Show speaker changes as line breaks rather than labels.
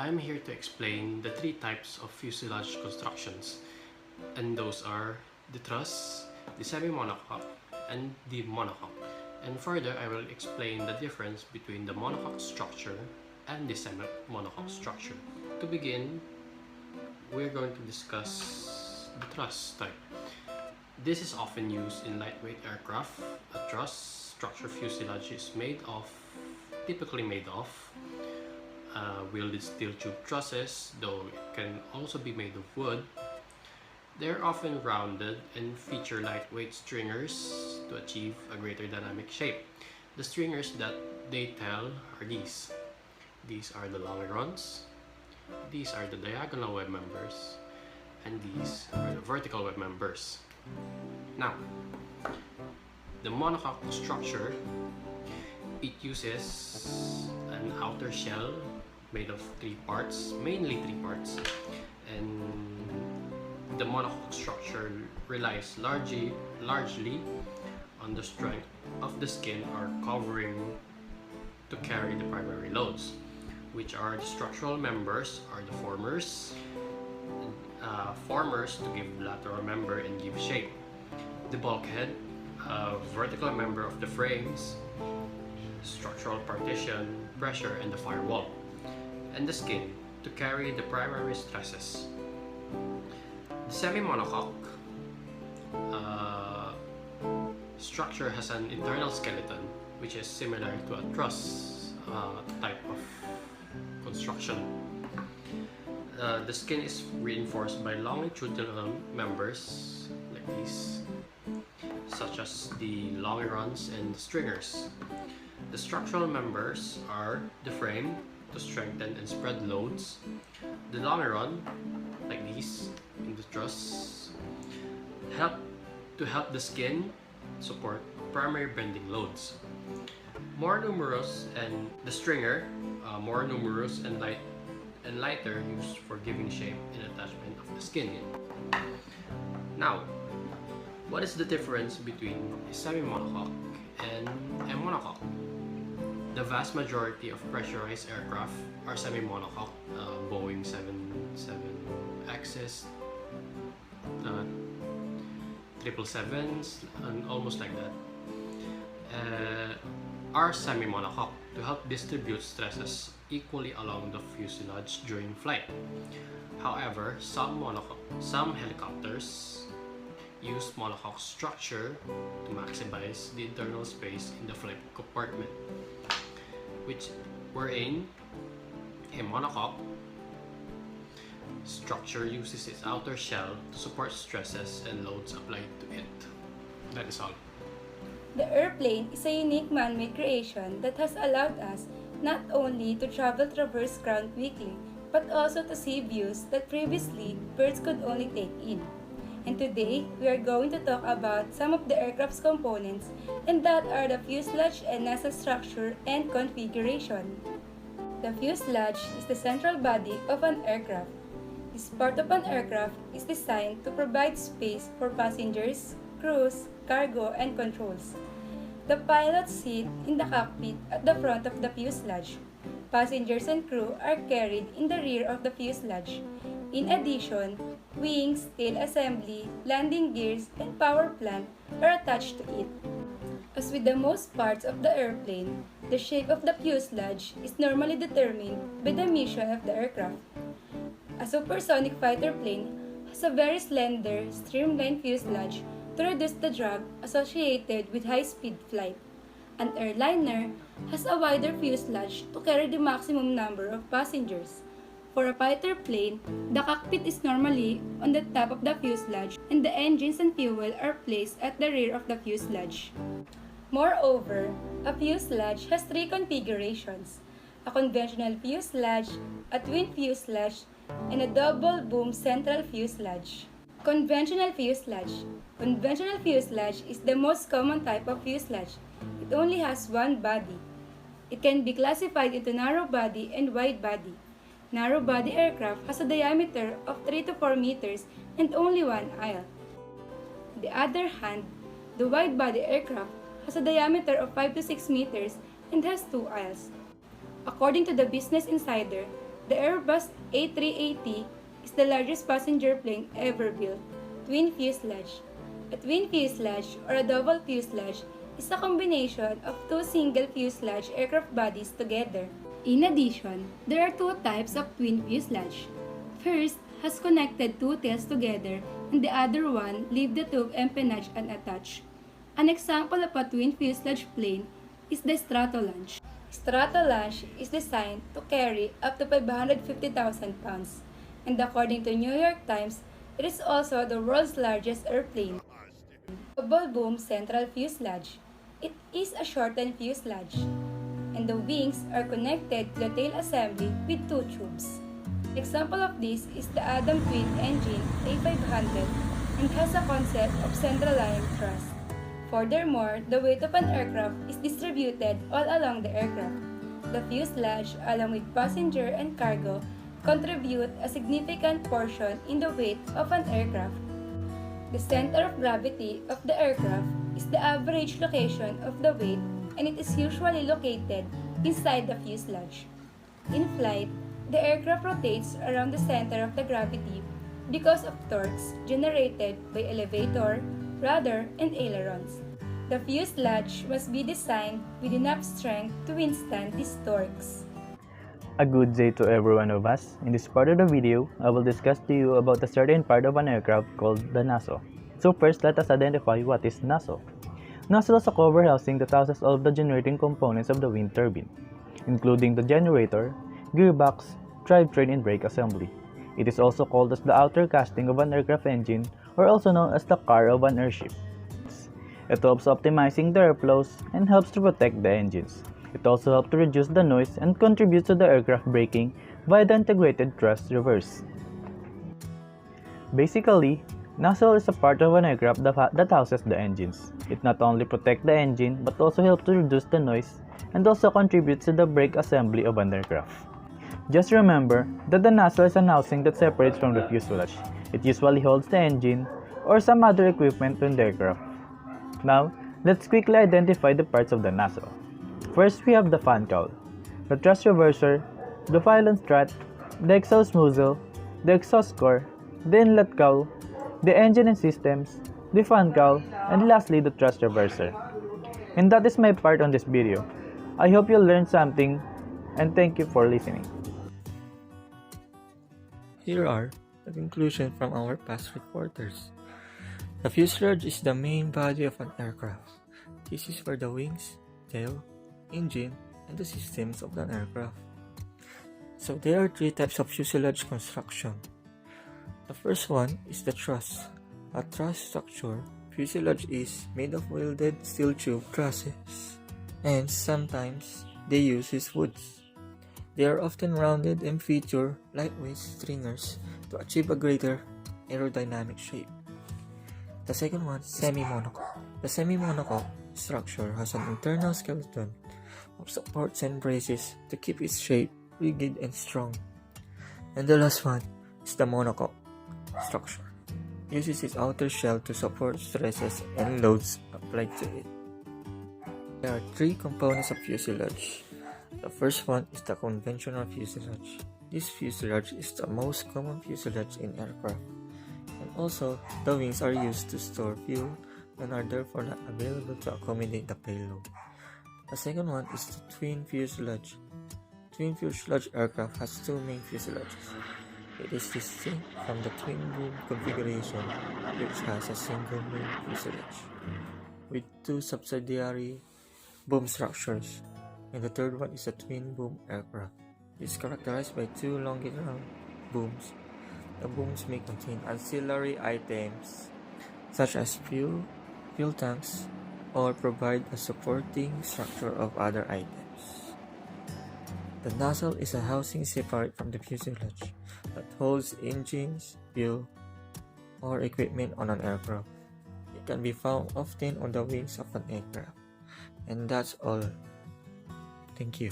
I'm here to explain the three types of fuselage constructions, and those are the truss, the semi-monocoque, and the monocoque. And further, I will explain the difference between the monocoque structure and the semi-monocoque structure. To begin, we're going to discuss the truss type. This is often used in lightweight aircraft. A truss structure fuselage is typically made of welded steel tube trusses, though it can also be made of wood. They're often rounded and feature lightweight stringers to achieve a greater dynamic shape. The stringers that they tell are these. These are the longerons, these are the diagonal web members, and these are the vertical web members. Now, the monocoque structure, it uses an outer shell made of mainly three parts, and the monocoque structure relies largely on the strength of the skin or covering to carry the primary loads, which are the structural members are the formers to give lateral member and give shape, the bulkhead, vertical member of the frames, structural partition, pressure, and the firewall, and the skin to carry the primary stresses. The semi-monocoque structure has an internal skeleton which is similar to a truss type of construction. The skin is reinforced by longitudinal members like these, such as the longerons and the stringers. The structural members are the frame to strengthen and spread loads, the longeron, like these in the truss, to help the skin support primary bending loads. More numerous and the stringer, more numerous and lighter, used for giving shape and attachment of the skin. Now, what is the difference between a semi-monocoque and a monocoque? The vast majority of pressurized aircraft are semi-monocoque, Boeing 777Xs, 777s, and almost like that, are semi-monocoque to help distribute stresses equally along the fuselage during flight. However, some helicopters use monocoque structure to maximize the internal space in the flight compartment, wherein a monocoque structure uses its outer shell to support stresses and loads applied to it. That is all.
The airplane is a unique man-made creation that has allowed us not only to traverse ground quickly, but also to see views that previously birds could only take in. And today, we are going to talk about some of the aircraft's components, and that are the fuselage and nacelle structure and configuration. The fuselage is the central body of an aircraft. This part of an aircraft is designed to provide space for passengers, crews, cargo, and controls. The pilots sit in the cockpit at the front of the fuselage. Passengers and crew are carried in the rear of the fuselage. In addition, wings, tail assembly, landing gears, and power plant are attached to it. As with the most parts of the airplane, the shape of the fuselage is normally determined by the mission of the aircraft. A supersonic fighter plane has a very slender, streamlined fuselage to reduce the drag associated with high-speed flight. An airliner has a wider fuselage to carry the maximum number of passengers. For a fighter plane, the cockpit is normally on the top of the fuselage and the engines and fuel are placed at the rear of the fuselage. Moreover, a fuselage has three configurations: a conventional fuselage, a twin fuselage, and a double boom central fuselage. Conventional fuselage. Conventional fuselage is the most common type of fuselage. It only has one body. It can be classified into narrow body and wide body. Narrow body aircraft has a diameter of 3 to 4 meters and only one aisle. On the other hand, the wide body aircraft has a diameter of 5 to 6 meters and has 2 aisles. According to the Business Insider, The Airbus A380 is the largest passenger plane ever built. Twin fuselage. A twin fuselage or a double fuselage is a combination of two single fuselage aircraft bodies together. In addition, there are two types of twin fuselage. First has connected two tails together and the other one leave the tube empennage unattached. An example of a twin fuselage plane is the Stratolaunch. Stratolaunch is designed to carry up to 550,000 pounds, and according to New York Times, it is also the world's largest airplane. Double boom central fuselage. It is a shortened fuselage, and the wings are connected to the tail assembly with two tubes. Example of this is the Adam twin engine A500 and has a concept of central-lying thrust. Furthermore, the weight of an aircraft is distributed all along the aircraft. The fuselage, along with passenger and cargo, contribute a significant portion in the weight of an aircraft. The center of gravity of the aircraft is the average location of the weight, and it is usually located inside the fuselage. In flight, the aircraft rotates around the center of the gravity because of torques generated by elevator, rudder, and ailerons. The fuselage must be designed with enough strength to withstand these torques.
A good day to every one of us. In this part of the video, I will discuss to you about a certain part of an aircraft called the nacelle. So first, let us identify what is nacelle. Nacelle is a cover housing that houses all of the generating components of the wind turbine, including the generator, gearbox, drivetrain, and brake assembly. It is also called as the outer casting of an aircraft engine, or also known as the car of an airship. It helps optimizing the airflows and helps to protect the engines. It also helps to reduce the noise and contributes to the aircraft braking via the integrated thrust reverse. Basically, nacelle is a part of an aircraft that houses the engines. It not only protects the engine but also helps to reduce the noise and also contributes to the brake assembly of an aircraft. Just remember that the nacelle is an housing that separates from the fuselage. It usually holds the engine or some other equipment in the aircraft. Now, let's quickly identify the parts of the nacelle. First, we have the fan cowl, the thrust reverser, the pylon strut, the exhaust muzzle, the exhaust core, the inlet cowl, the engine and systems, the fan cowl, and lastly the thrust reverser. And that is my part on this video. I hope you learned something and thank you for listening.
Here are the conclusions from our past reporters. The fuselage is the main body of an aircraft. This is where the wings, tail, engine, and the systems of an aircraft. So there are three types of fuselage construction. The first one is the truss. A truss structure fuselage is made of welded steel tube trusses, and sometimes they use woods. They are often rounded and feature lightweight stringers to achieve a greater aerodynamic shape. The second one, semi-monocoque. The semi-monocoque structure has an internal skeleton of supports and braces to keep its shape rigid and strong. And the last one is the monocoque structure. It uses its outer shell to support stresses and loads applied to it. There are three components of fuselage. The first one is the conventional fuselage. This fuselage is the most common fuselage in aircraft. And also, the wings are used to store fuel and are therefore not available to accommodate the payload. The second one is the twin fuselage. Twin fuselage aircraft has two main fuselages. It is distinct from the twin boom configuration, which has a single main fuselage with two subsidiary boom structures. And the third one is a twin boom aircraft. It is characterized by two longitudinal booms. The booms may contain ancillary items such as fuel tanks, or provide a supporting structure of other items. The nacelle is a housing separate from the fuselage that holds engines, fuel, or equipment on an aircraft. It can be found often on the wings of an aircraft. And that's all. Thank you.